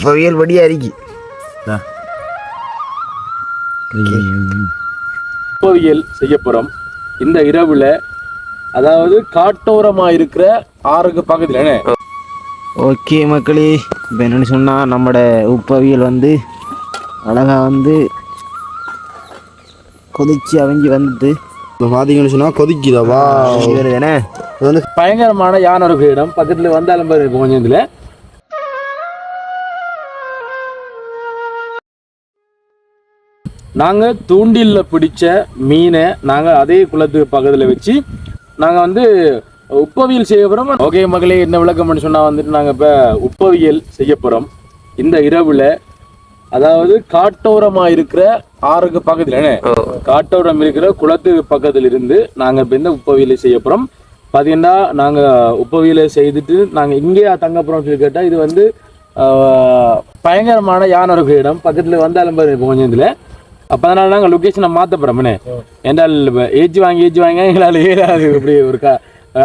பொரியல் வடியா இருக்கு. பொரியல் செய்யப்புறம் இந்த இரவுல, அதாவது காட்டோரமா இருக்கிற ஆறுக்கு பக்கத்துல. ஓகே மக்களே, இப்போ என்னென்னு சொன்னால் நம்மளோட உப்பவியல் வந்து அழகாக வந்து கொதிச்சு அவங்க வந்து இப்போ பார்த்தீங்கன்னு சொன்னால் கொதிக்குதவா வருதுண்ணே. இது வந்து பயங்கரமான யானை இருக்கிற இடம் பக்கத்துல வந்தாலும் பாரு கொஞ்சம் இதுல நாங்கள் தூண்டிலில் பிடிச்ச மீனை நாங்கள் அதே குளத்துக்கு பக்கத்தில் வச்சு நாங்கள் வந்து உப்பவியல் செய்ய போகிறோம். ஓகே மகளே, என்ன விளக்கம்னு சொன்னால் வந்துட்டு நாங்கள் இப்போ உப்பவியல் செய்ய போகிறோம் இந்த இரவில். அதாவது காட்டோரமாக இருக்கிற ஆறுக்கு பக்கத்தில், காட்டோரம் இருக்கிற குளத்துக்கு பக்கத்தில் இருந்து நாங்கள் இப்போ இந்த உப்பவியலை செய்ய போகிறோம். பார்த்தீங்கன்னா நாங்கள் உப்பவியலை செய்துட்டு நாங்கள் இங்கேயா தங்க போகிறோம் சொல்லி கேட்டால், இது வந்து பயங்கரமான யானை இருக்கிற இடம் பக்கத்தில் வந்தாலும் பாரு கொஞ்சம் இதில். அப்போ அதனால நாங்கள் லொக்கேஷனை மாற்ற போகிறோம்னே. ஏன்டால் ஏஜ் வாங்கி எங்களால் ஏறாது. இப்படி ஒரு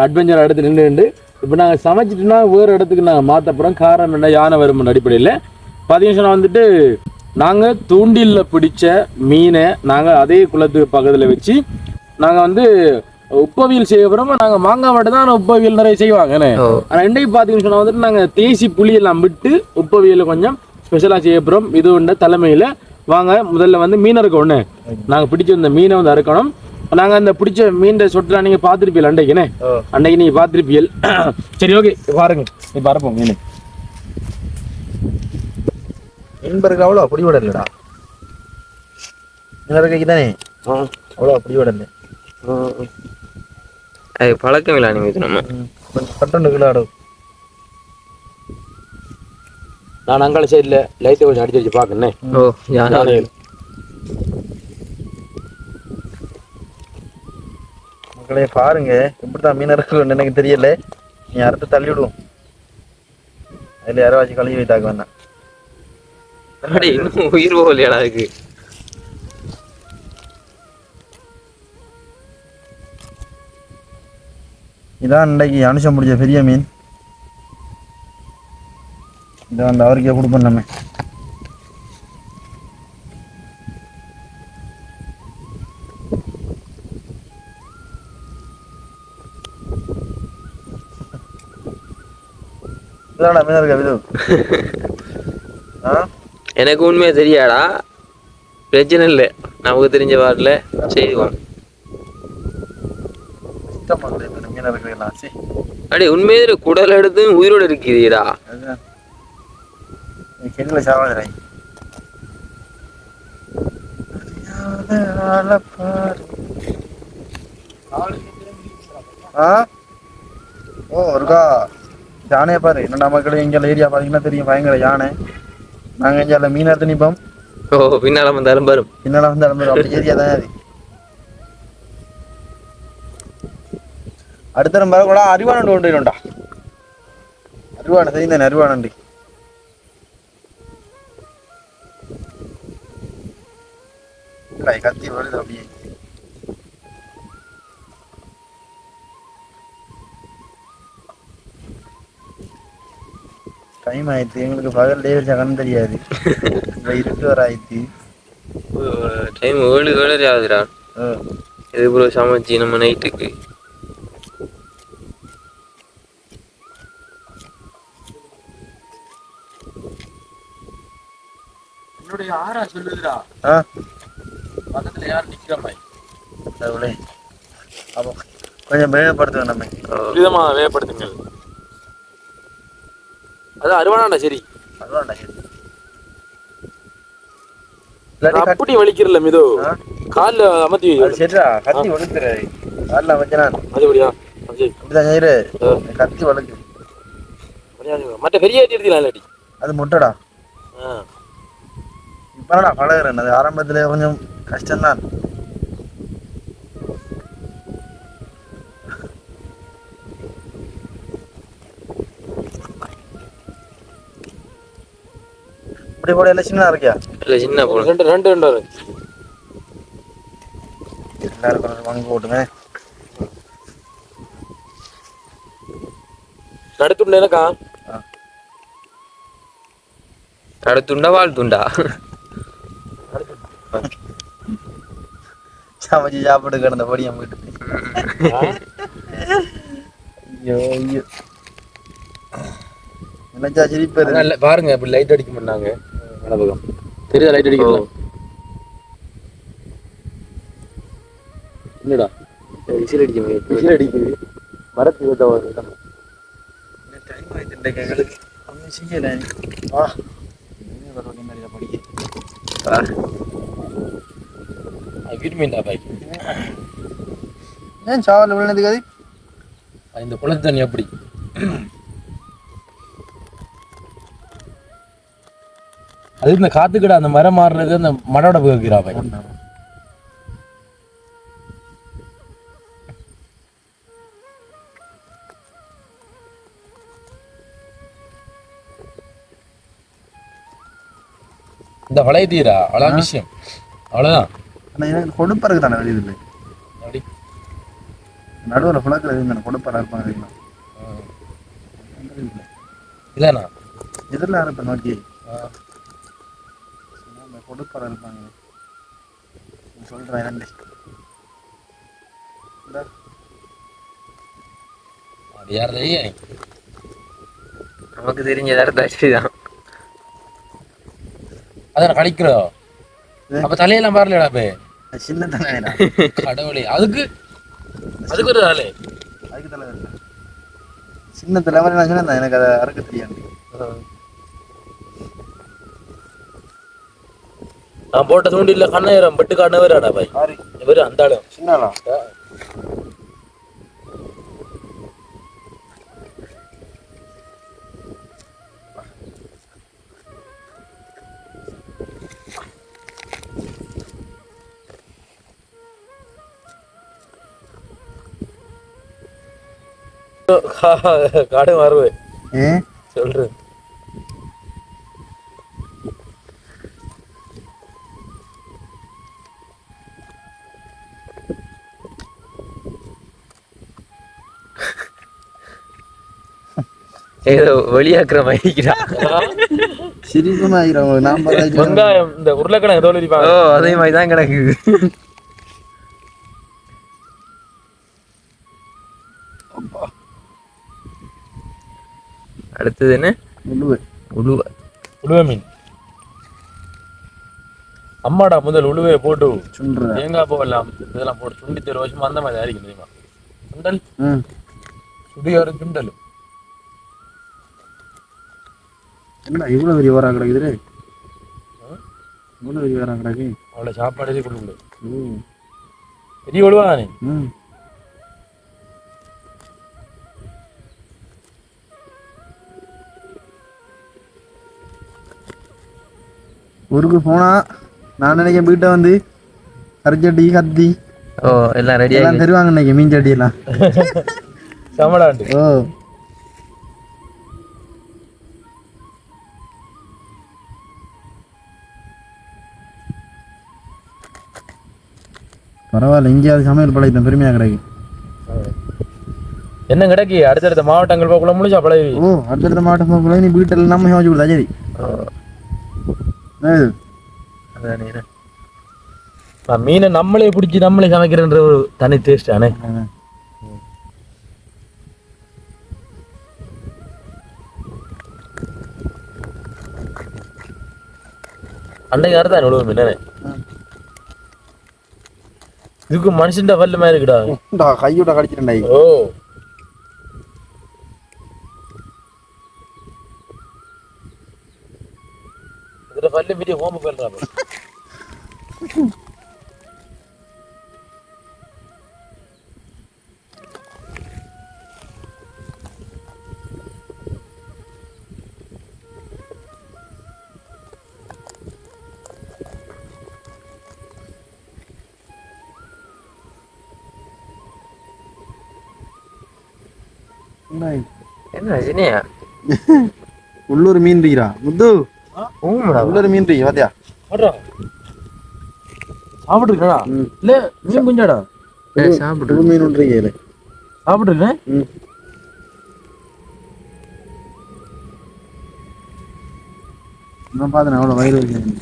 அட்வென்ச்சர் இடத்துல நின்று இப்போ நாங்கள் சமைச்சிட்டுனா வேறு இடத்துக்கு நாங்கள் மாற்ற போகிறோம். காரணம் என்ன, யானை வரும் அடிப்படையில். பார்த்தீங்கன்னா வந்துட்டு நாங்கள் தூண்டிலில் பிடிச்ச மீனை நாங்கள் அதே குளத்துக்கு பக்கத்தில் வச்சு நாங்கள் வந்து உப்பவியல் செய்ய போகிறோம். நாங்கள் மாங்காய் மட்டும் தான் உப்பவியல் நிறைய செய்வாங்கண்ணே. ஆனால் இன்றைக்கு பார்த்தீங்கன்னு சொன்னால் வந்துட்டு நாங்கள் தேசி புளியெல்லாம் விட்டு உப்பவியலை கொஞ்சம் ஸ்பெஷலாக செய்ய போகிறோம். இது ஒன்று தலைமையில். வாங்க முதல்ல வந்து மீன் அறுக்க ஒன்று நாங்கள் பிடிச்ச இந்த மீனை வந்து அறுக்கணும். நாங்கள் அந்த பிடிச்ச மீன் சொட்டெலாம் நீங்கள் பார்த்துருப்பீங்க அன்றைக்குண்ணே. அன்றைக்கு நீங்கள் பார்த்துருப்பீங்க. சரி ஓகே, பாருங்க இப்போ அறுப்போம் மீன். மீன்பருக்கு அவ்வளோ அப்படி விட இல்லைடா. மீன் அறுக்கைக்கு தானே அவ்வளோ அப்படி விட இல்லை. அது பழக்கம் இல்லை. நீங்கள் நம்ம கொஞ்சம் பட்டொன்று கிலோ ஆடும். நான் அங்காள சைடில் லைட்டை கொஞ்சம் அடிச்சு வச்சு பார்க்கணே. மக்களே பாருங்க, எப்படிதான் மீன் இருக்குன்னு எனக்கு தெரியல. நீ அறுத்து தள்ளி விடுவோம். அதில் யாரோ வச்சு கழுவி வைத்தாக்க வேண்டாம். இன்னும் உயிர் போகலையாடா அதுக்கு. இதான் இன்றைக்கு அனுஷம் பிடிச்ச பெரிய மீன். இதை வந்து அவருக்கே கொடுப்போம் நம்ம. மீன் இருக்கா விது? எனக்கு உண்மையாக தெரியாடா, பிரச்சனை இல்லை. நமக்கு தெரிஞ்ச வாட்டில் செய்துவோம். மீன் இருக்கிறீங்களா? அடே உண்மையில குடல் எடுத்து உயிரோடு இருக்குதுடா. செல்ல சாவாதிரை. ஓ இருக்கா யானையை பாரு. என்னடா மக்கள், எங்கள் ஏரியா பார்த்தீங்கன்னா தெரியும், பயங்கர யானை. நாங்கள் இங்கே மீன் எடுத்து நிற்போம். ஓ பின்னால வந்தாலும் வரும், பின்னால வந்தாலும் வரும். அப்படி ஏரியா தான் அது. அடுத்த நம்ம கூட அறிவானண்டு கொண்டுடா. அறிவான தெரியும், அறிவானண்டு. கத்தி வருது அப்படியே. டைம் ஆயிடுச்சு. எங்களுக்கு பகல் வச்சா கண் தெரியாது. இருட்டு வர ஆயிடுச்சு. டைம் 7 ஆகுதுடா. இது ப்ரோ சமைச்சு நம்ம நைட்டுக்கு. என்னுடைய ஆறா சொல்லுதுடா. பக்கத்துல யார் நிக்கிற மாதிரி அப்போ கொஞ்சம் வேகப்படுத்துவோம் நம்ம. விதமா வேகப்படுத்துங்கள். அது அருவானாண்டா. சரி அருவாண்டா சரி. அப்படி வலிக்கிறல மிதோ கால்ல அமர்த்தி சரிடா. கத்தி வலுக்குறாரு காலில் வச்சனான். அதுபடியா அப்படிதான் செய்யறு. கத்தி வலுக்கு மற்ற பெரிய எடுத்துக்கலாம் இல்லாட்டி அது முட்டைடா. இப்படா பழகிறேன். அது ஆரம்பத்துல கொஞ்சம் கஷ்டம்தான். இப்படி கூட எல்லாம் சின்ன இருக்கியா? இல்லை சின்ன போடு. ரெண்டு எல்லாருக்கும் வாங்கி போட்டுங்க. நடுத்துள்ள எனக்கா அடுத்துண்டா வாழ்த்துண்டா சமைச்சு சாப்பிட்டு கிடந்த பொடியை போயிட்டு ஐயோ ஐயோ நினைச்சா சிரிப்பது நல்ல பாருங்க இப்படி லைட் அடிக்க மாட்டாங்க பக்கம் தெரியுதா லைட் அடிக்கலாம் என்னடா விசில் அடிக்க விசில் அடிக்குது மரத்து விட்ட டைம் ஆயிட்டு எங்களுக்கு ஒன்றும் செய்யலை ஆ படிக்க விரும்பிண்டா பாய் ஏன் சாவல் விழுந்ததுக்கு அது இந்த குளத்து தண்ணி எப்படி அது இந்த காத்துக்கிட அந்த மரம் மாறுறது அந்த மடோட போகிறா பாய் இந்த வளைய தீரா அவ்வளோதான் விஷயம் அவ்வளோதான் ஆனால் எனக்கு கொடுப்பறக்கு தானே வெளியே இல்லை அப்படி நடுவில் புழக்கில் இருந்தானே கொடுப்பறா இருப்பாங்க இதானா எதிரில் இருப்பேன் நோக்கி கொடுப்பறா இருப்பாங்க சொல்கிறேன் நன்றி அது யார் நமக்கு தெரிஞ்ச இடத்த தான் அதான் கழிக்கிறோ அப்ப தலையெல்லாம் பாரலடா பே சின்ன தலை கடவுளே அதுக்கு ஒரு ஆளு அதுக்கு தலை இல்லை சின்ன தலைவரை நான் சொன்னேன் எனக்கு அதை அறுக்க தெரியாது நான் போட்ட தூண்டில கண்ணாயிரம் பட்டு காணவராடா பாய் இவரு அந்த ஆளு சின்னாளா காடு மாறுவே ஏன் சொல்றேன் ஏதோ வெளியாக்குற மாதிரிக்கிறா சிரிப்பும் ஆகிறவங்க நான் வெங்காயம் இந்த உருளைக்கிழங்கு தோல் இருப்பாங்க அதே மாதிரி தான் கிடக்குது அடுத்தது என்ன உழுவ மீன் அம்மாடா முதல் உழுவையை போட்டு தேங்காய் போகலாம் இதெல்லாம் போட்டு சுண்டி தரு வருஷமா அந்த மாதிரி ஆയിരിக்கும் தெரியுமா சுண்டல் சுடியாரு சுண்டலும் என்ன இவ்வளோ பெரிய வரா கிடக்குது இவ்வளோ பெரிய வரா கிடக்கு அவ்வளோ சாப்பாடு கொடுக்க பெரிய உழுவானே ஊருக்கு போனா நான் நினைக்கிறேன் வீட்டை வந்து கரைச்சட்டி கத்தி எல்லாம் ரெடியா எல்லாம் தருவாங்க நினைக்க மீன் சட்டி எல்லாம் சமடாண்டு பரவாயில்ல இங்கேயாவது சமையல் பழகிட்டேன் பெருமையாக கிடைக்கு என்ன கிடக்கு அடுத்தடுத்த மாவட்டங்கள் போக்குள்ள முடிச்சா பழகி அடுத்தடுத்த மாவட்டம் போக்குள்ள நீ வீட்டில் நம்ம சமைச்சு கொடுத்தா சரி மீனை நம்மளே பிடிச்சி நம்மளே சமைக்கிறன்ற ஒரு தனி டேஸ்ட் ஆனே அன்னைக்கு அறுதான் உழுவு மீன் இதுக்கு மனுஷன் வல்ல மாதிரி இருக்குடா கையோட கடிச்சிட்டா இதுல வல்ல மீறி ஹோம் பண்றா என்ன சினியா உள்ளூர் மீன் இருக்கிறா முத்து உள்ளூர் மீன் இருக்கு பாத்தியா சாப்பிட்டுருக்கா இல்ல மீன் குஞ்சாடா சாப்பிட்டு மீன் ஒன்று இருக்கே சாப்பிட்டுருக்கேன் நான் பார்த்தேன் அவ்வளோ வயிறு வலி.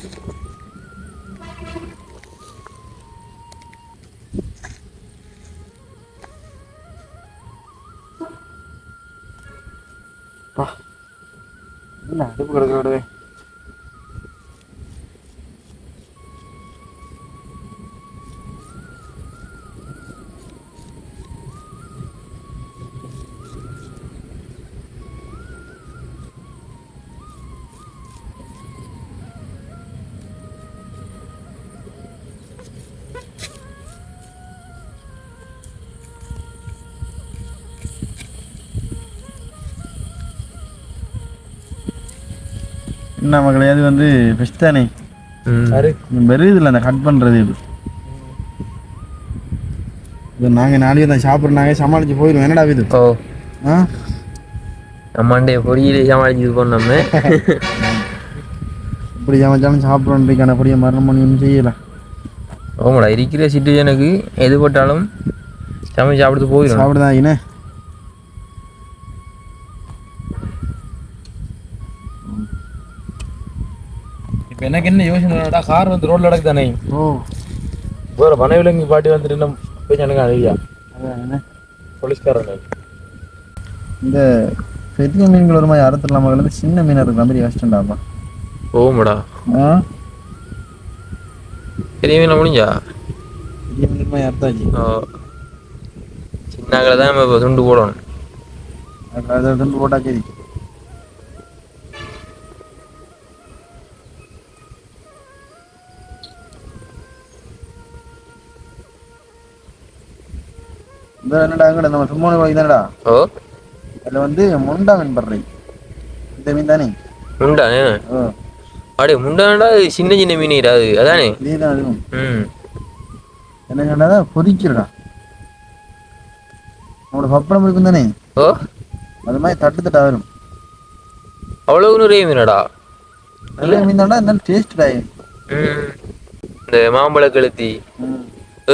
பா இல்லை அடுப்பு கிடக்கிறோடவே. என்ன மக்களே, அது வந்து ஃபிஷ் தானே, வெறும் இதில் அந்த கட் பண்ணுறது இது. இது நாங்கள் நாளைக்கு தான் சாப்பிட்றாங்க, சமாளித்து போயிடுவோம். என்னடா இது? ஓ ஆ நம்மண்டே பொரியலே சமாளிச்சு போனோமே. இப்படி சமைச்சாலும் சாப்பிட்றோன்றதுக்கான பொரிய மரணம் பண்ணி ஒன்றும் செய்யலாம். ஓமடா இருக்கிற சிட்டுஜனுக்கு எது போட்டாலும் சமைச்சு சாப்பிட்டு போயிடும். சாப்பிடுதான் இனே. இப்போ எனக்கு என்ன யோசனைடா, கார் வந்து ரோட்ல நடக்கு தானே. ஓ வேற வன விலங்கு பாட்டி வந்துட்டு இன்னும் போய் எனக்கு ஐயா அதான் என்ன போலீஸ்காரன். இந்த பெரிய மீன்கள் ஒரு மாதிரி அறுத்துடலாம் மகள், சின்ன மீன் இருக்கிற மாதிரி கஷ்டம்டாப்பா. ஓமடா ஆ பெரிய மீன் முடிஞ்சா பெரிய மீன் மாதிரி அறுத்தாச்சு. சின்னாக்களை தான் நம்ம இப்போ துண்டு போடணும். அதை துண்டு போட்டா சரி. இந்த என்னடா எங்கடா நம்ம சும்மா வாங்கி தானடா. ஓ அதில் வந்து முண்டா மீன் படுறீ, இந்த மீன் தானே? முண்டானே ஓ அப்படியே முண்டானடா, சின்ன சின்ன மீன் இராது அதானே. இதே தான் அதுவும். ம் என்ன சொன்னா பொரிக்கிறடா, நம்மளோட பப்படம் இருக்கும் தானே, ஓ அது மாதிரி தட்டு தட்டா வரும். அவ்வளவு நிறைய மீனடா. நல்ல மீன் தான்டா, இருந்தாலும் டேஸ்ட் ஆகும். ம் இந்த மாம்பழ கழுத்தி,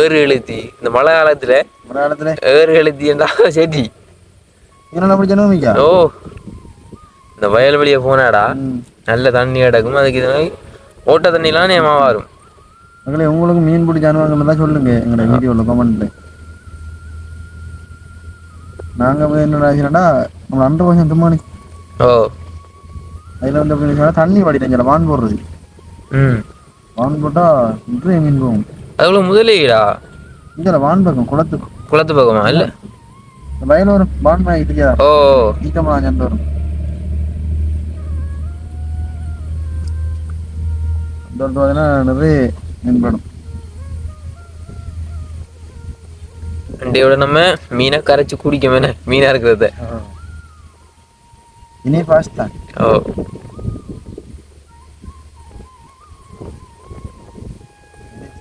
ஏறு கழுத்தி, இந்த மழை காலத்துல ஒரு காலத்துல ஏறு கழுத்தின்றா செடி. இதெல்லாம் அப்படி ஜனமிக்கா. ஓ இந்த வயல் வெளியே போனாடா, நல்ல தண்ணி கிடக்கும். அதுக்கு இது மாதிரி ஓட்ட தண்ணிலாம் நேமாக வரும். மகளே, உங்களுக்கு மீன் பிடிச்ச அனுபவங்கள் தான் சொல்லுங்க எங்களோட வீடியோவில் கமெண்ட்ல. நாங்கள் போய் என்ன ஆச்சுனாடா, நம்ம 100% தும்மானி. ஓ அதில் வந்து எப்படி சொன்னால் தண்ணி வாடிட்டேன் வான் போடுறது. ம் வான் போட்டால் நிறைய மீன் போகும். அதுக்குள்ள முதலீடா இதில் வான் பக்கம் குளத்துக்கு குளத்து பக்கமா இல்லை? இந்த வயலில் ஒரு வான் ஆகிட்டு ஓ ஈக்கமாக சென்று வரும். இந்த பார்த்தீங்கன்னா நிறைய மீன் படும். வண்டியோட நம்ம மீனை கரைச்சி குடிக்கமே மீனா இருக்கிறத. இனி ஃபாஸ்ட் தான். ஓ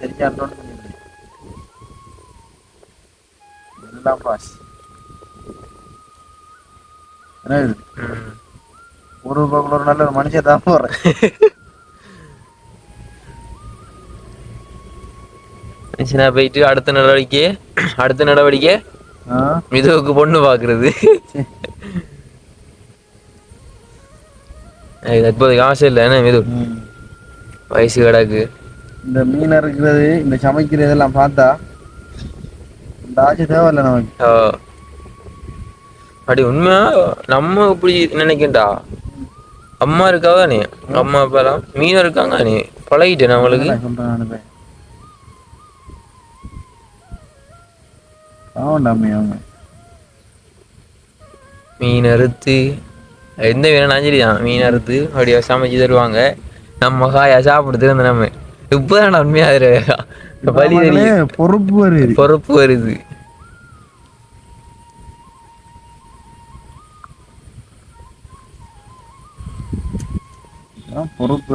சரியான எல்லாம் பாஸ். என்ன இது? ஒரு ரூபாய்க்குள்ள ஒரு நல்ல ஒரு மனுஷன் தான் போடுறேன். மனுஷனா போயிட்டு அடுத்த நடவடிக்கை மிதுவுக்கு பொண்ணு பாக்குறது. இப்போதைக்கு ஆசை இல்லை என்ன மிது, வயசு கிடக்கு. இந்த மீன் இருக்கிறது, இந்த சமைக்கிறது எல்லாம் பார்த்தா இந்த ஆசை தேவையில்லை நமக்கு. அப்படி உண்மையா நம்ம இப்படி நினைக்கின்றா, அம்மா இருக்காதானே, அம்மா அப்பாலாம் மீன் இருக்காங்க நீ பழகிட்டேன் நம்மளுக்கு. சொல்றேன் பாவண்டாமே அவங்க மீன் அறுத்து எந்த மீனாலும் சரிதான், மீன் அறுத்து அப்படியே சமைச்சு தருவாங்க. நம்ம காயா சாப்பிடுறது இருந்த நம்ம இப்போதான் உண்மையா வலி தெரியும், பொறுப்பு வருது. பொறுப்பு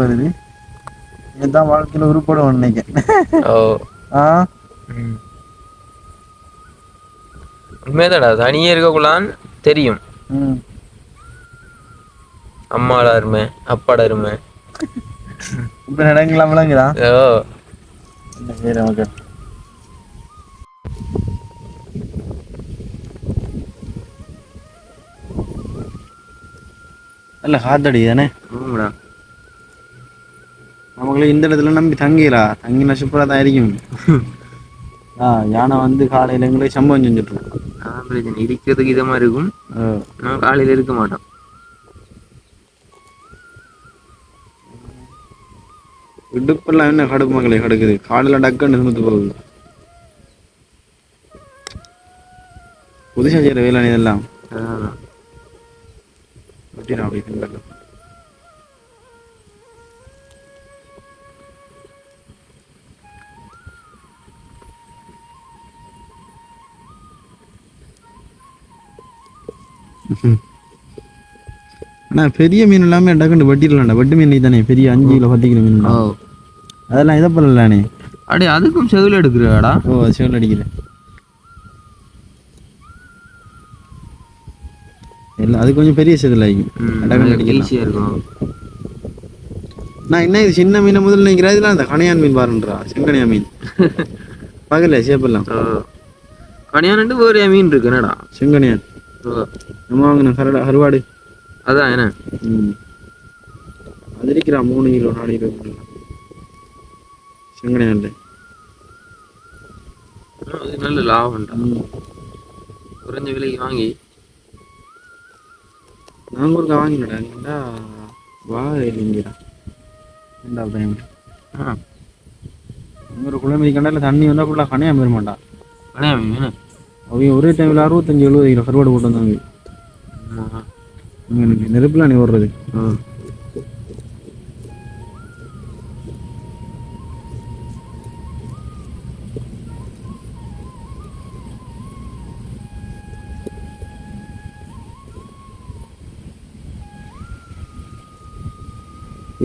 வருது. இதுதான் வாழ்க்கையில உருப்படும் நினைக்கிறேன். ஓ உண்மைதாடா, தனியே இருக்கக்குள்ளான் தெரியும் அம்மாட அருமை அப்பாட அருமை. இப்ப நடங்கலாம் விளங்குதா? ஓ சரி ஓகே. நல்ல ஹார்ட் அடி தானே. நமக்குள்ள இந்த இடத்துல நம்பி தங்கிடா, தங்கினா சூப்பராக தான் இருக்கும். யானை வந்து காலையில் எங்களே சம்பவம் செஞ்சுட்டு இருக்கோம். அதான் பிரச்சனை, இருக்கிறதுக்கு இதமாக இருக்கும், நம்ம காலையில் இருக்க மாட்டோம். இடுப்பெல்லாம் என்ன கடுப்பு மக்களை கடுக்குது, காலில் டக்குன்னு சுமத்து போகுது. புதுசாக செய்கிற வேலை இதெல்லாம் வெட்டிடும் அப்படி திங்கலாம். ஆனா பெரிய மீன் எல்லாமே டக்குன்னு வெட்டிடலாம்டா. வெட்டு மீன் தானே பெரிய 5 கிலோ 10 கிலோ மீன். அதெல்லாம் இதை பண்ணலானே. அடே அதுக்கும் செவில் எடுக்கிறாடா. ஓ செவில் அடிக்கிறேன் எல்லாம். அது கொஞ்சம் பெரிய செதில் ஆகிக்கும், ஈஸியாக இருக்கும். நான் என்ன இது சின்ன மீனை முதல்ல நினைக்கிறேன். இதெல்லாம் அந்த கணையான் மீன் பாருன்றா, செங்கனியா மீன் பகல சேப்பெல்லாம். கணையான் வேறு மீன் இருக்கு என்னடா, செங்கனியான். நம்ம வாங்கின கருவாடு அதான் என்ன. அது இருக்கிறா 3 கிலோ 4 கிலோ செங்கனியான். அது நல்ல லாபம்டா, குறைஞ்ச விலைக்கு வாங்கி. நாங்கள் ஒருக்கா வாங்கினடா வா இல்லைங்கிறா. ரெண்டா பையன் ஒரு குழம்பு கண்டால தண்ணி வந்தால் ஃபுல்லாக கணையா போயிட மாட்டா. கணையா மீன் அவங்க ஒரே டைமில் 65-70 கிலோ கருவாடு போட்டு வந்தாங்க. எனக்கு நெருப்புலாம் நீ ஓடுறது.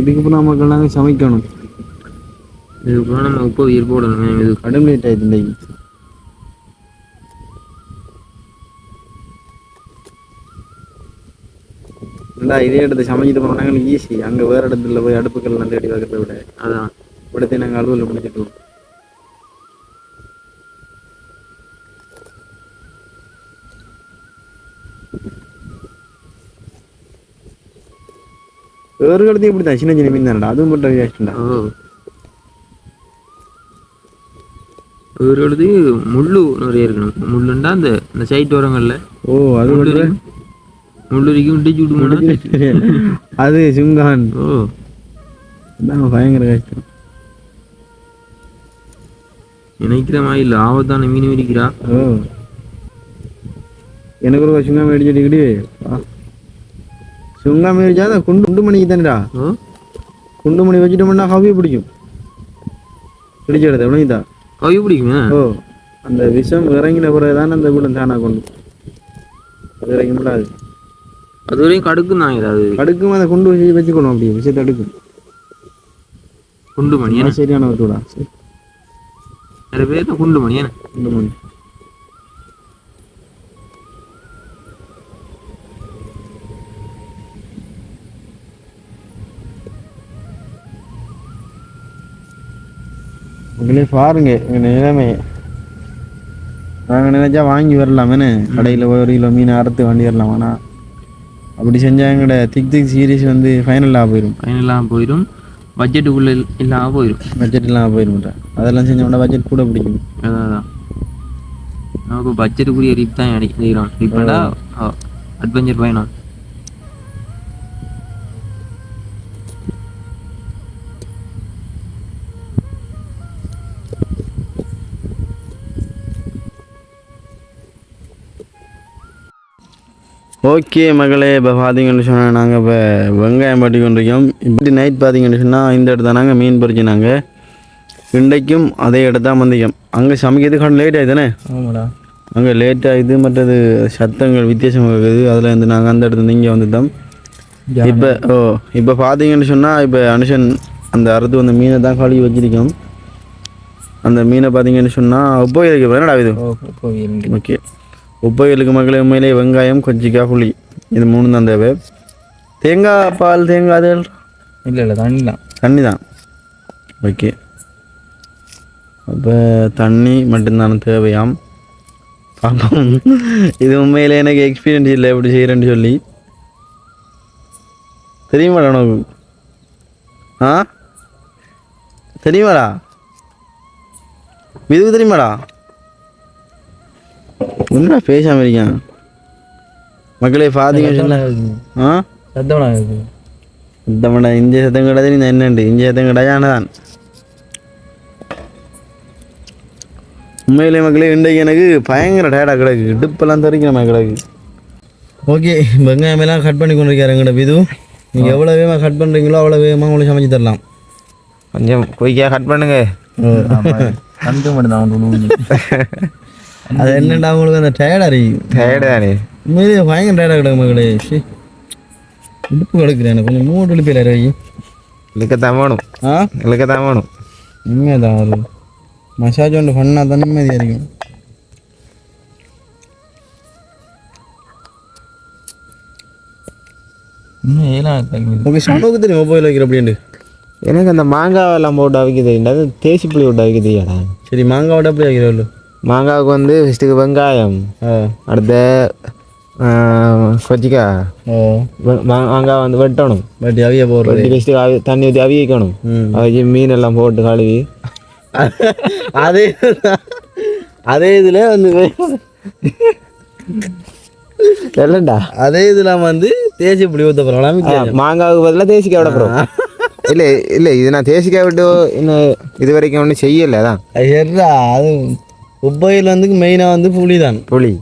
இதுக்கப்புறம் நமக்கு நாங்கள் சமைக்கணும். இதுக்கப்புறம் நம்ம உப்பு உயிர் போடணும். இது கடும் லேட் ஆகிடுது இன்றைக்கு. இல்லை இதே இடத்த சமைச்சிட்டு போனாங்க ஈஸி. அங்கே வேறு இடத்துல போய் அடுப்புக்கள்லாம் தேடி வைக்கிறத விட அதான் இப்படித்தே நாங்கள் அலுவலில் முடிச்சுட்டு வேறு இடத்தையும் இப்படி தான் சின்ன சின்ன மீன் தானடா, அதுவும் மட்டும் வேஸ்ட்டுண்டா. ஒரு இடத்து முள்ளு நிறைய இருக்கணும். முள்ளுண்டா அந்த இந்த சைட் ஓரங்களில். ஓ அது முள்ளுரிக்கும் இடிச்சு விடுங்க. அது சுங்கான். ஓ பயங்கர கஷ்டம். நினைக்கிற மாதிரி இல்லை, ஆபத்தான மீன் இருக்கிறா. ஓ எனக்கு ஒரு சுங்காம அடிச்சுட்டு சுங்காம அடிச்சா தான் குண்டு மணிக்கு தானேடா. குண்டு மணி வச்சுட்டோம்னா கவியை பிடிக்கும். பிடிச்செடுத்த உனக்குதான் கவி பிடிக்குமே. ஓ அந்த விஷம் இறங்கின பிறகு தானே அந்த கூட தானா கொண்டு அது இறங்க முடியாது. அது வரையும் கடுக்கும் தான். ஏதாவது கடுக்கும் அதை கொண்டு வச்சுக்கணும். அப்படி விஷயத்தை அடுக்கும். குண்டு மணி சரியான ஒருடா. சரி நிறைய பேர் தான் குண்டு மணி. குண்டு மணி உங்களே பாருங்க நிலைமை. நாங்கள் நினைச்சா வாங்கி வரலாமேன்னு கடையில் 1 கிலோ மீன் அறுத்து வாங்கி வரலாம். ஆனால் அப்படி செஞ்சால் எங்களோட திக் சீரீஸ் வந்து ஃபைனலாக போயிடும். பட்ஜெட்டுக்குள்ளே இல்லாமல் போயிடும். பட்ஜெட் இல்லாமல் போயிடும். அதெல்லாம் செஞ்சோம்னா பட்ஜெட் கூட பிடிக்கும். அதான் நமக்கு பட்ஜெட்டுக்குரிய ரிப் தான் அடிக்கிறோம். ரிப்பா அட்வென்ச்சர் பயணம். ஓகே மகளே, இப்போ பார்த்தீங்கன்னு சொன்னால் நாங்கள் இப்போ வெங்காயம் பட்டி கொண்டிருக்கோம். இப்படி நைட் பார்த்தீங்கன்னு சொன்னால் இந்த இடத்த நாங்கள் மீன் பறிச்சினாங்க. இன்றைக்கும் அதே இடத்த வந்திக்கோம். அங்கே சமைக்கிறதுக்கான லேட் ஆகிடுதானே. ஆமாடா, அங்கே லேட் ஆகிடுது. மற்றது சத்தங்கள் வித்தியாசமாக இருக்குது. அதில் இருந்து நாங்கள் அந்த இடத்துல இங்கே வந்துட்டோம். இப்போ பார்த்தீங்கன்னு சொன்னால் இப்போ அனுஷன் அந்த அறுத்து வந்த மீனை தான் கழுவி வச்சிருக்கோம். அந்த மீனை பார்த்தீங்கன்னு சொன்னால் உப்போயிலுக்கு என்னடா இது. ஓகே, உப்போயிலுக்கு மகளே உண்மையிலே வெங்காயம் கொச்சிக்காய் புளி இது 3 தான் தேவை. தேங்காய் பால் தேங்காய் அது இல்லை தண்ணி தான். ஓகே, அப்போ தண்ணி மட்டும்தான் தேவையாம். பாப்போம். இது உண்மையிலே எனக்கு எக்ஸ்பீரியன்ஸ் இல்லை எப்படி செய்கிறேன்னு சொல்லி. தெரியுமாடா உனக்கு? தெரியுமாடா இதுக்கு தெரியுமாடா என்ன பேசாம இருக்கேன் மக்களே பார்த்தீங்க ஆ சத்தம் இருக்கு சத்தம் இஞ்சி சத்தம் கிடையாது நீ என்னண்டு இஞ்சி சத்தம் கிடையாதுதான் உண்மையிலே மக்களே இன்றைக்கு எனக்கு பயங்கர டயர்டாக கிடக்கு இடுப்பெல்லாம் தெரிக்கிற மாதிரி கிடக்கு ஓகே வெங்காயமெல்லாம் கட் பண்ணி கொண்டு இருக்காரு எங்கள்ட இது நீங்கள் எவ்வளோ வேகமாக கட் பண்ணுறீங்களோ அவ்வளோ வேகமாக உங்களுக்கு சமைச்சு தரலாம் கொஞ்சம் குயிக்காக கட் பண்ணுங்க கண்டு மட்டும் அது என்னடா உங்களுக்கு அந்த டயர்டாக இருக்கு டயர்டு தானே உண்மையிலே பயங்கர டயர்டாக கிடக்கு மக்களே இடுப்பு கிடக்குறேன் எனக்கு கொஞ்சம் மூட்டு இழுப்பில் இறங்கி இழுக்கத்தான் வேணும் இழுக்கத்தான் வேணும் உண்மையாக தான் ஒரு மசாஜ் ஒன்று பண்ணால் தான் நிம்மதியாக இருக்கும் ஓகே சனோக்கு தெரியும் மொபைல் வைக்கிற அப்படின்ட்டு எனக்கு அந்த மாங்காவெல்லாம் போட்டு அவிக்க தெரியும் அது தேசி புளி போட்டு அவிக்க தெரியாடா சரி மாங்காவோட எப்படி வைக்கிறோம் மாங்காவுக்கு வந்து ஃபஸ்ட்டுக்கு வெங்காயம் அடுத்த கொச்சிக்காய் மாங்காய் வந்து வெட்டணும் வெட்டி அவிய போடுறது வெட்டி ஃபஸ்ட்டு தண்ணி ஊற்றி அவிக்கணும் அவிச்சு மீனெல்லாம் போட்டு கழுவி அதே இதில் வந்து இல்லைண்டா அதே இதில் வந்து தேசி புளி ஊற்ற போகிறோம் மாங்காவுக்கு பதிலாக தேசிக்காய் விட போகிறோம் இல்லை இல்லை இது நான் தேசிக்காய் விட்டு இன்னும் இது வரைக்கும் ஒன்றும் செய்யலை அதான் சரிடா அது உப்பையில் வந்து மெயினாக வந்து புளி தான் புளி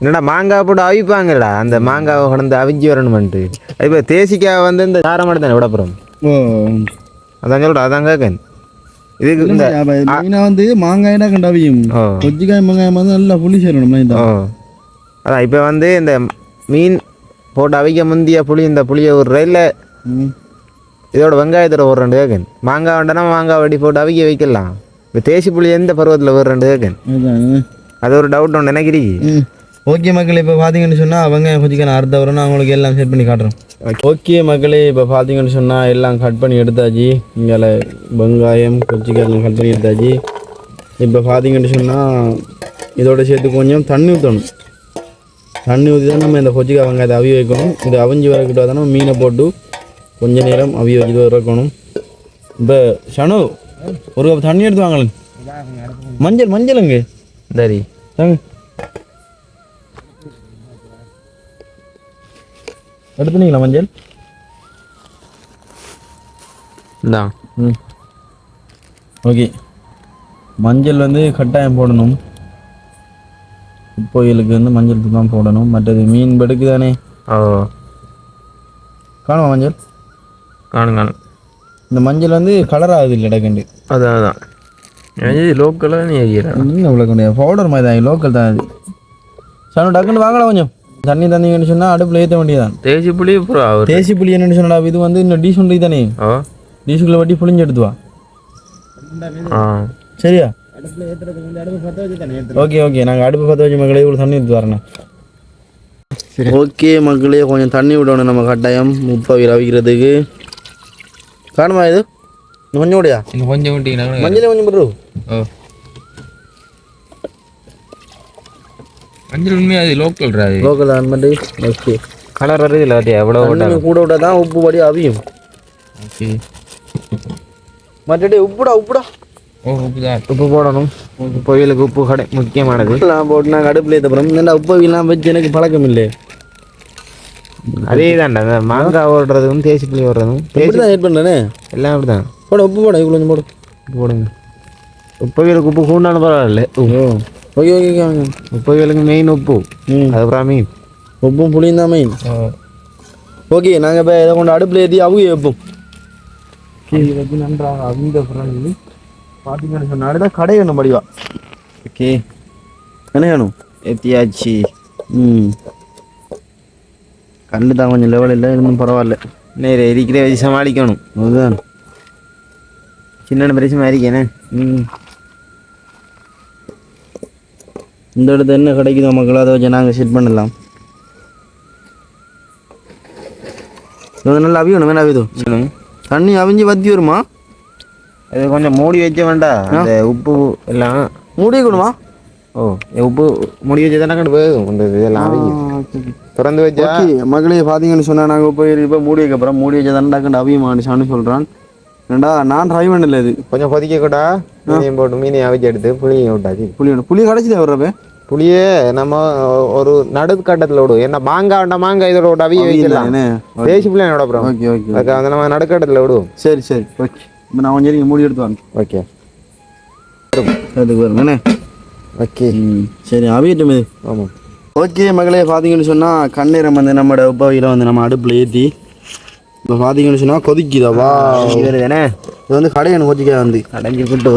என்னடா மாங்காய் போட்டு அவிப்பாங்கடா அந்த மாங்காவை கொண்டு அவிஞ்சு வரணுமென்ட்டு இப்போ தேசிக்காய் வந்து இந்த காரம் மட்டும் தானே விட போகிறோம் அதான் சொல்கிறேன் அதான் கேட்கேன் இதுக்கு இந்த மெயினாக வந்து மாங்காய்னா கண்டு அவியும் கொச்சிக்காய் மாங்காய் வந்து நல்லா புளி சேரணும் அதான் இப்போ வந்து இந்த மீன் போட்டு அவிக்க முந்திய புளி இந்த புளியை ஒரு ரயிலில் இதோட வெங்காயத்தோட ஒரு 2 கேட்கேன் மாங்காய் வேண்டானா மாங்காய் வடி போட்டு அவிக்க வைக்கலாம் இப்போ தேசி புளி எந்த பருவத்தில் ஒரு 2 கேட்கேன் அது ஒரு டவுட் ஒன்று எனக்கு இருக்கு ஓகே மக்களே இப்போ பார்த்தீங்கன்னு சொன்னால் வெங்காயம் கொச்சிக்காய் நான் அடுத்த வரணும் அவங்களுக்கு எல்லாம் செட் பண்ணி காட்டுறோம் ஓகே மக்களே இப்போ பார்த்தீங்கன்னு சொன்னால் எல்லாம் கட் பண்ணி எடுத்தாச்சு இங்கே வெங்காயம் கொச்சிக்காய் எல்லாம் கட் பண்ணி எடுத்தாச்சு இப்போ பார்த்தீங்கன்னு சொன்னால் இதோட சேர்த்து கொஞ்சம் தண்ணி ஊற்றணும் தண்ணி ஊற்றி தான் நம்ம இந்த கொச்சிக்காய் வெங்காயத்தை அவிய வைக்கணும் இது அவிஞ்சி வரக்கிட்ட தானே மீனை போட்டு கொஞ்ச நேரம் அவிய வச்சுட்டு வைக்கணும் இப்போ ஷனு ஒரு கப் தண்ணி எடுத்து வாங்கலுங்க மஞ்சளுங்க சரி தாங்க எடுத்துனீங்களா மஞ்சள் இதான் ஓகே மஞ்சள் வந்து கட்டாயம் போடணும் கோயிலுக்கு வந்து மஞ்சள் தான் போடணும் மற்றது மீன் படுக்கு தானே காணுமா மஞ்சள் காணும் இந்த மஞ்சள் வந்து கலர் ஆகுது இல்லை இடக்கண்டு அதான் லோக்கலாக நீ அவ்வளோ கிடையாது பவுடர் மாதிரி தான் லோக்கல் தான் அது சார் டக்குன்னு வாங்கலாம் கொஞ்சம் தண்ணி தந்தீங்கன்னு சொன்னால் அடுப்பில் ஏற்ற வேண்டியதான் தேசி புளி தேசி புளி என்னென்னு சொன்னா இது வந்து இன்னும் டீசல் தானே டீசலுக்குள்ள வட்டி புளிஞ்சு எடுத்துவா சரியா ஓகே ஓகே நாங்கள் அடுப்பு பற்ற வச்சு மக்களே இவ்வளோ தண்ணி எடுத்து வரேண்ணா ஓகே மக்களே கொஞ்சம் தண்ணி விடணும் நம்ம கட்டாயம் முப்பாவி அவிக்கிறதுக்கு காணுமா இது கொஞ்சம் விடையா கொஞ்சம் விட்டீங்கன்னா மஞ்சள் கொஞ்சம் போட்டு மஞ்சள் உண்மையாக அது லோக்கல் தான் பண்ணி ஓகே கலர் வருது இல்லை எவ்வளோ கூட விட்டா தான் உப்பு படி அவியும் ஓகே மற்றபடி உப்புடா உப்பு போடணும் பொரியலுக்கு உப்பு கடை முக்கியமானது போட்டு நாங்கள் அடுப்பில் ஏற்றப்புறம் இந்த உப்பவிலாம் வச்சு எனக்கு பழக்கம் இல்லை அதே தான்டா அந்த மாங்காய் ஓடுறதும் தேசி புளி ஓடுறதும் தேசி தான் ஏட் பண்ணுறேனே எல்லாம் அப்படி தான் போட உப்பு போட இவ்வளோ கொஞ்சம் போடுங்க உப்பவியலுக்கு உப்பு கூண்டாலும் பரவாயில்ல ஓகே ஓகே உப்பவியலுக்கு மெயின் உப்பு அதுக்கப்புறம் மீன் உப்பும் புளியும் தான் மெயின் ஓகே நாங்கள் இப்போ இதை கொண்டு அடுப்பில் ஏற்றி அவுக வைப்போம் கீழே வச்சு நன்றாக அவிந்த பிறகு பார்த்தீங்கன்னு சொன்னால் அடுத்த கடை வேணும் படிவா ஓகே என்ன வேணும் ஏற்றியாச்சு கண்ணு தான் கொஞ்சம் லெவல் இல்லை இன்னும் பரவாயில்ல நேரம் இருக்கிற வச்சு சமாளிக்கணும் அதுதான் சின்ன பிரச்சனை இருக்கேனே இந்த இடத்துல என்ன கிடைக்குதோ மக்கள் அதை வச்சு நாங்கள் செட் பண்ணலாம் நல்லா அவியணும் வேணா அவிதோ தண்ணி அவிஞ்சு வத்தி வருமா அது கொஞ்சம் மூடி வச்ச வேண்டாம் அந்த உப்பு எல்லாம் மூடி வைக்கணுமா உப்பு மூடி வச்சு தானே கண்டு போகும் இந்த இதெல்லாம் திறந்து வச்சா மகளே பார்த்தீங்கன்னு சொன்னால் நாங்கள் இப்போ மூடி வைக்க போகிறோம் மூடி வச்சா தானே கண்டு அவியமானுச்சான்னு சொல்கிறான் ஏண்டா நான் ட்ரை பண்ணல இது கொஞ்சம் கொதிக்க கூட மீனையும் போட்டு மீனையும் அவிச்சு எடுத்து புளியும் விட்டாச்சு. புளி கடைச்சி வர்றப்ப புளியே நம்ம ஒரு நடுக்கட்டத்தில் விடும். என்ன மாங்காய் இதோட விட்டு அவிய வைக்கலாம். தேசி புளியை விட அப்புறம் ஓகே ஓகே அதுக்கு அந்த நம்ம நடுக்கட்டத்தில் விடுவோம். சரி சரி ஓகே. இப்போ நான் கொஞ்சம் நீங்கள் மூடி எடுத்து வாங்க. ஓகே அதுக்கு வருங்கண்ணே. ஓகே சரி அவியட்டும் இது. ஆமாம். ஓகே மகளே, பார்த்தீங்கன்னு சொன்னால் கண்ணீரம் வந்து நம்மளோட உப்பவியில் வந்து நம்ம அடுப்பில் ஏற்றி இப்போ பார்த்தீங்கன்னு சொன்னால் கொதிக்குதாவா தானே இது வந்து கடையணும் கொதிக்க வந்து அடைஞ்சி விட்டு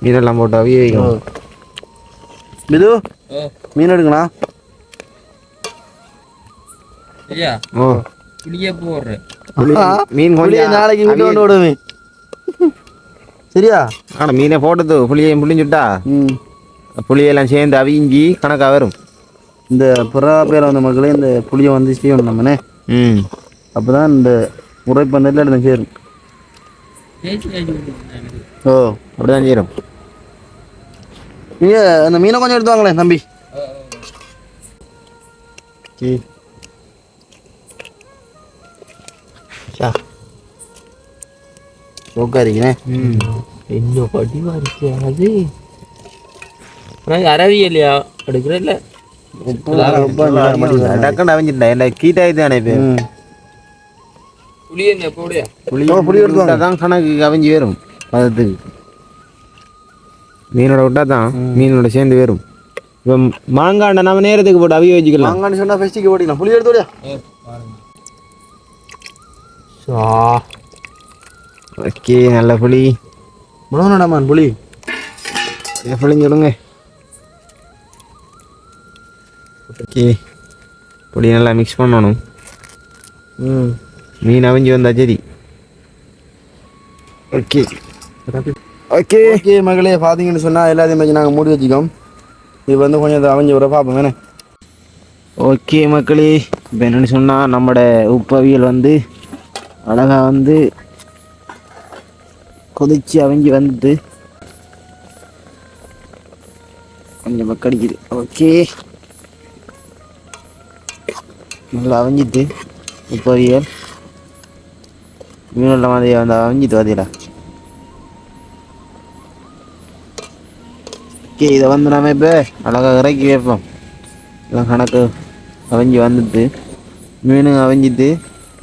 மீனெல்லாம் போட்டு அவிய வைக்கணும். இது மீன் எடுக்கணா? ஓ புளியே போடுறேன். மீன் கொஞ்சம் நாளைக்கு வீட்டு கொண்டு விடுவேன். சரியா? ஆனால் மீனை போட்டது புளியையும் புளிஞ்சுட்டா புளியெல்லாம் சேர்ந்து அவிஞ்சி கணக்காக வரும். இந்த புறா பேர் வந்த மக்களே இந்த புளியை வந்து செய்யணும் நம்மனே. அப்போ தான் இந்த உரைப்பந்தத்தில் எடுத்து சேரும். ஓ அப்படிதான் செய்யணும். நீங்கள் அந்த மீனை கொஞ்சம் எடுத்து வாங்களேன் தம்பி. சோக்காரிங்கண்ணே. என்ன படிவா இருக்கு அது. அரவியலையா எடுக்கிறேன் இல்லை டக்குன்னு அவிஞ்சிட்டேன். இல்லை கீட்டாயிட்டு தானே இப்போ புளி என்ன போடையா புளி எடுத்து தான் கணக்கு அவிஞ்சி வரும். பதத்துக்கு மீனோட விட்டா தான் மீனோட சேர்ந்து வரும். இப்போ மாங்காண்ட நம்ம நேரத்துக்கு போட்டு அவிய வச்சுக்கலாம். மாங்கான்னு சொன்னால் ஃபெஸ்டிக்கு போட்டிக்கலாம். புளி எடுத்து விடியா? ஓகே நல்ல புளி முழுவனடாமான் புளி புளின்னு சொல்லுங்க. ஓகே புளி நல்லா மிக்ஸ் பண்ணணும். மீன் அவிஞ்சி வந்தா சரி. ஓகே ஓகே ஓகே மகளே, பார்த்தீங்கன்னு சொன்னால் எல்லாத்தையும் வச்சு நாங்கள் மூடி வச்சுக்கோம். இது வந்து கொஞ்சம் இதை அவிஞ்சு விட பார்ப்போம் வேணே. ஓகே மக்களே, இப்போ என்னென்னு சொன்னால் நம்மளோட உப்பவியல் வந்து அழகாக வந்து கொதிச்சு அவிஞ்சி வந்துட்டு கொஞ்சம் மக்கடிக்குது. ஓகே நல்லா அவிஞ்சிட்டு உப்பவியல் மீனெல்லாம் மாதிரி வந்து அவிஞ்சிட்டு வதிடா. ஓகே இதை வந்து நம்ம இப்போ அழகாக இறக்கி வைப்போம். எல்லாம் கணக்கு அவிஞ்சி வந்துட்டு மீன் அவிஞ்சிட்டு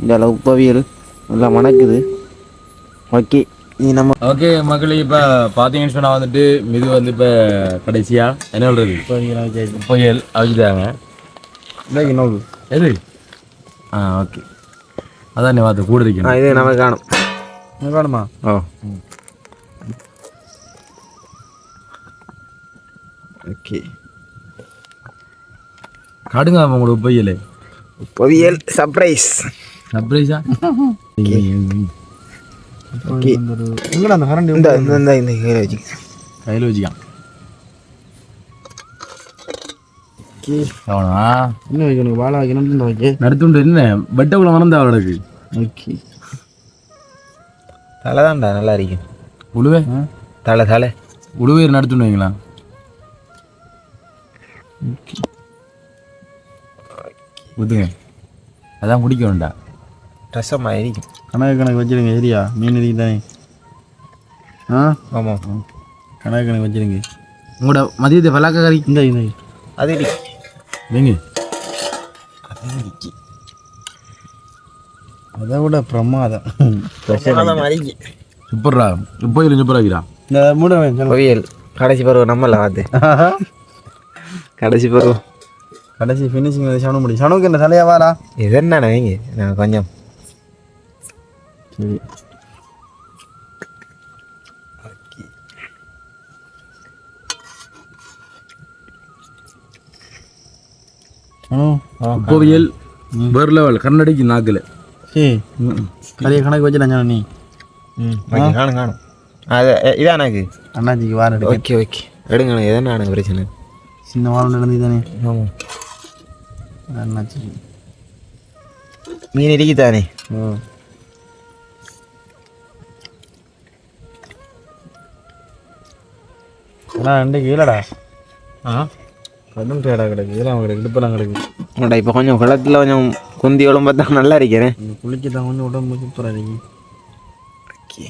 இந்த உப்பவியல் நல்லா மணக்குது. ஓகே நீ நம்ம ஓகே மக்களே, இப்போ பார்த்தீங்கன்னு சொன்னால் வந்துட்டு இது வந்து இப்போ கடைசியாக என்ன சொல்கிறது புயல் அவிச்சிட்டாங்க. இன்னொரு எது ஓகே அதான் நீ பார்த்து கூட இருக்கணும். இது நமக்கு காணும் வேணுமா? ஓ ஓகே காடுங்க உங்களுக்கு புயல் பொவியல் சர்ப்ரைஸ் சர்ப்ரைஸா? ஓகே எங்கடா அந்த கரண்ட் இந்த இந்த இந்த கையில் வச்சு கையில் வச்சுக்கான். ஓகே அவனா இன்னும் வைக்கணும் வாழை வைக்கணும் வைக்க நடுத்துண்டு என்ன வெட்டக்குள்ள மறந்தா அவளுக்கு. ஓகே தலை தான்டா நல்லா இருக்கும். உழுவே தலை உழுவேர் நடுத்துண்டு வைங்களா? ஊற்றுங்க அதான் குடிக்க வேண்டாம். ரசமாக இருக்கும். கணக்கு வச்சிருங்க. சரியா? மீன் இருக்கு தானே? ஆமாம் கணக்கு வச்சிருங்க. உங்களோட மதியத்தை பலாக்க கறி இந்த இந்த அது இருக்கு. நீங்க அதை விட பிரமாதம். சூப்பர்ரா புயல் சூப்பராகிறா. இந்த மூட பொவியல் கடைசி பருவம் நம்மள பார்த்து கடைசி பருவம் கடைசி ஃபினிஷிங் சனு முடியும். சனுக்கு என்ன தலையா வாரா? இது என்னண்ணா வைங்க நான் கொஞ்சம் சரி புயல் வேறு லெவல் கண்ணடிக்கு நாக்கில். சரி கறியை கணக்கு வச்சுட்டேன் நீ. காணும் அது இதான் எனக்கு அண்ணாச்சிக்கு வாரம் எடுக்க. ஓகே ஓகே எடுங்க. எதனா பிரச்சனை சின்ன வாரம் நடந்து தானே. ஆமாம் அண்ணாச்சிக்கு மீன் இருக்குதானே. ஆனால் ரெண்டு கீழடா. கடும் டேடா கிடக்கு. இதெல்லாம் கிடக்கு இடுப்பெல்லாம் கிடக்கு. உங்கள்டா இப்போ கொஞ்சம் குளத்தில் கொஞ்சம் குந்தி உடம்பு பார்த்தா நல்லா இருக்கிறேன். குளிக்க தான் கொஞ்சம் உடம்பு சூப்பராக இருக்கு. ஓகே